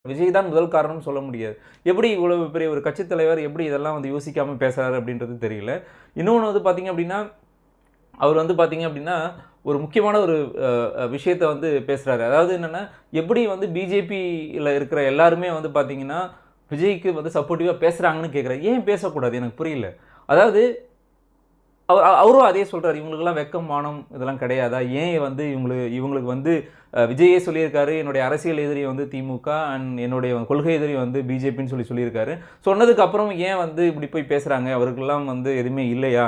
விஜய் தான் முதல் காரணம்னு சொல்ல முடியாது. எப்படி இவ்வளவு பெரிய ஒரு கட்சித் தலைவர் எப்படி இதெல்லாம் வந்து யோசிக்காம பேசுறாரு அப்படின்றது தெரியல. இன்னொன்னு வந்து பார்த்தீங்க அப்படின்னா, அவர் வந்து பார்த்தீங்க அப்படின்னா, ஒரு முக்கியமான ஒரு விஷயத்த வந்து பேசுறாரு. அதாவது என்னன்னா, எப்படி வந்து பிஜேபியில இருக்கிற எல்லாருமே வந்து பார்த்தீங்கன்னா, விஜய்க்கு வந்து சப்போர்ட்டிவா பேசுறாங்கன்னு கேட்கிறேன். ஏன் பேசக்கூடாது? எனக்கு புரியல. அதாவது அவரும் அதே சொல்றாரு. இவங்களுக்கெல்லாம் வெட்கம், மானம் இதெல்லாம் கிடையாதா? ஏன் வந்து இவங்களுக்கு வந்து விஜயே சொல்லியிருக்காரு, என்னுடைய அரசியல் எதிரி வந்து திமுக அண்ட் என்னுடைய கொள்கை எதிரி வந்து பிஜேபின்னு சொல்லியிருக்காரு. சொன்னதுக்கு அப்புறம் ஏன் வந்து இப்படி போய் பேசுறாங்க? அவருக்கெல்லாம் வந்து எதுவுமே இல்லையா?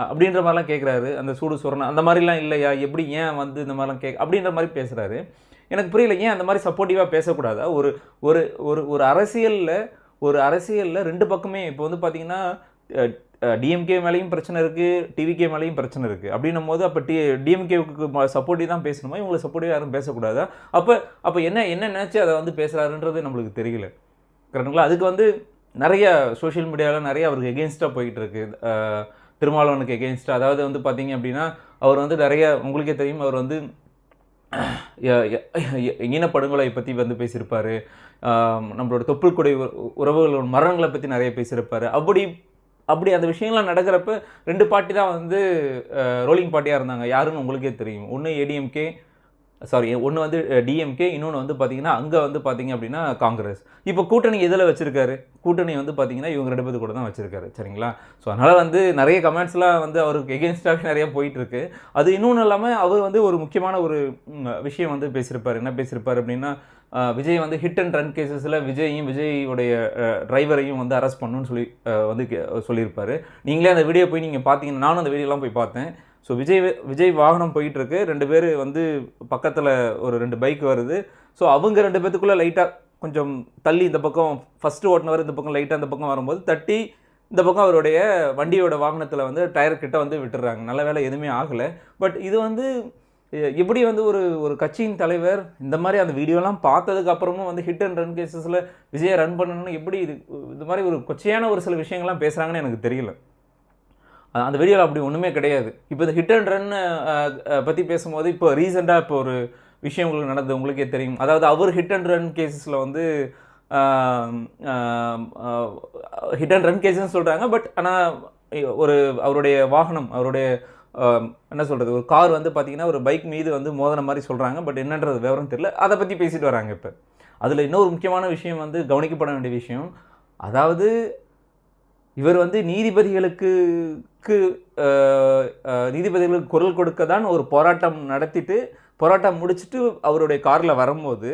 அப்படின்ற மாரிலாம் கேட்குறாரு. அந்த சூடு சொரணை அந்த மாரிலாம் இல்லையா? எப்படி ஏன் வந்து இந்த மாரிலாம் அப்படின்ற மாரி பேசுறாரு. எனக்கு புரியல. ஏன் அந்த மாரி சப்போர்ட்டிவா பேசக்கூடாதா? ஒரு ஒரு ஒரு ஒரு அரசியல்ல 2 பக்கமே இப்போ வந்து பார்த்தீங்கன்னா, அ டிஎம்கே மேலயும் பிரச்சனை இருக்கு, டிவிகே மேலயும் பிரச்சனை இருக்கு. அப்படின்னும்போது அப்ப டிஎம்கேவுக்கு சப்போர்ட்டிவ் தான் பேசணுமா? இவங்களுக்கு சப்போர்ட்டிவா யாரும் பேசக்கூடாதா? அப்ப அப்ப என்ன என்ன நெனச்சு அத வந்து பேசுறாருன்றது நம்மளுக்கு தெரியல. கரெக்ட்டுங்களா? அதுக்கு வந்து நெறைய சோசியல் மீடியால நெறைய அவருக்கு எகெயின்ஸ்ட்டா போயிட்டு இருக்கு. திருமாவளவனுக்கு எகெயின்ஸ்ட்டா அதாவது வந்து பார்த்தீங்க அப்படின்னா, அவர் வந்து நெறைய உங்களுக்கே தெரியும். அவர் வந்து ய ய ஈன படுகொலை பத்தி வந்து பேசியிருப்பாரு. நம்மளோட தொப்புள் கொடி உறவுகளோட மரணங்கள பத்தி நெறைய பேசியிருப்பாரு. அப்படி அப்படி அந்த விஷயங்கள்லாம் நடக்கிறப்ப 2 பார்ட்டி தான் வந்து ரோலிங் பார்ட்டியா இருந்தாங்க. யாருன்னு உங்களுக்கே தெரியும். ஒண்ணு ஏடிஎம்கே ஒண்ணு வந்து டிஎம்கே, இன்னொன்னு வந்து பார்த்தீங்கன்னா, அங்க வந்து பார்த்தீங்க அப்படின்னா காங்கிரஸ். இப்ப கூட்டணி எதுல வச்சிருக்காரு? கூட்டணி வந்து பார்த்தீங்கன்னா, இவங்க 2 பேத்து கூட தான் வச்சிருக்காரு. சரிங்களா? ஸோ அதனால வந்து நெறைய கமெண்ட்ஸ்லாம் வந்து அவருக்கு எகெயின்ஸ்டாவே நெறைய போயிட்டு இருக்கு. அது இன்னொன்னு இல்லாம அவர் வந்து ஒரு முக்கியமான ஒரு விஷயம் வந்து பேசியிருப்பாரு. என்ன பேசியிருப்பாரு அப்படின்னா, விஜய் வந்து ஹிட் அண்ட் ரன் கேஸஸ்ல விஜய்யுடைய டிரைவரையும் வந்து அரெஸ்ட் பண்ணணும்னு சொல்லி வந்து சொல்லியிருப்பாரு. நீங்களே அந்த வீடியோ போய் நீங்க பார்த்தீங்கன்னா நானும் அந்த வீடியோலாம் போய் பார்த்தேன். ஸோ விஜய் வாகனம் போயிட்டுருக்கு. 2 பேரு வந்து பக்கத்துல ஒரு 2 பைக் வருது. ஸோ அவங்க 2 பேத்துக்குள்ள லைட்டா கொஞ்சம் தள்ளி இந்த பக்கம் ஃபர்ஸ்ட்டு ஓட்டுனவர் இந்த பக்கம் லைட்டா இந்த பக்கம் வரும்போது தட்டி, இந்த பக்கம் அவருடைய வண்டியோட வாகனத்துல வந்து டயர் கிட்ட வந்து விட்டுர்றாங்க. நல்ல வேளை எதுவுமே ஆகல. பட் இது வந்து எப்படி வந்து ஒரு ஒரு கட்சியின் தலைவர் இந்த மாரி அந்த வீடியோலாம் பார்த்ததுக்கு அப்புறமும் வந்து ஹிட் அண்ட் ரன் கேஸஸ்ல விஜய ரன் பண்ணணும்னு எப்படி இது மாரி ஒரு கொச்சையான ஒரு சில விஷயங்கள்லாம் பேசுறாங்கன்னு எனக்கு தெரியல. அந்த வீடியோல அப்படி ஒண்ணுமே கிடையாது. இப்ப இந்த ஹிட் அண்ட் ரன் பத்தி பேசும்போது, இப்போ ரீசென்ட்டா இப்போ ஒரு விஷயம் உங்களுக்கு நடந்தது உங்களுக்கே தெரியும். அதாவது அவர் ஹிட் அண்ட் ரன் கேஸஸ்ல வந்து ஆ ஆ அ ஹிட் அண்ட் ரன் கேஸ்ன்னு சொல்றாங்க. பட் ஆனா ஒரு அவருடைய வாகனம், அவருடைய அ என்ன சொல்றது? ஒரு கார் வந்து பார்த்தீங்கன்னா, ஒரு பைக் மீது வந்து மோதுன மாரி சொல்றாங்க. பட் என்னன்றது விவரம் தெரியல. அத பத்தி பேசிட்டு வராங்க இப்ப. அதுல இன்னொரு முக்கியமான விஷயம் வந்து கவனிக்கப்பட வேண்டிய விஷயம். அதாவது இவர் வந்து க்கு அ அ நீதிபதிகளுக்கு குரல் கொடுக்க தான் ஒரு போராட்டம் நடத்திட்டு, போராட்டம் முடிச்சுட்டு அவருடைய கார்ல வரும்போது,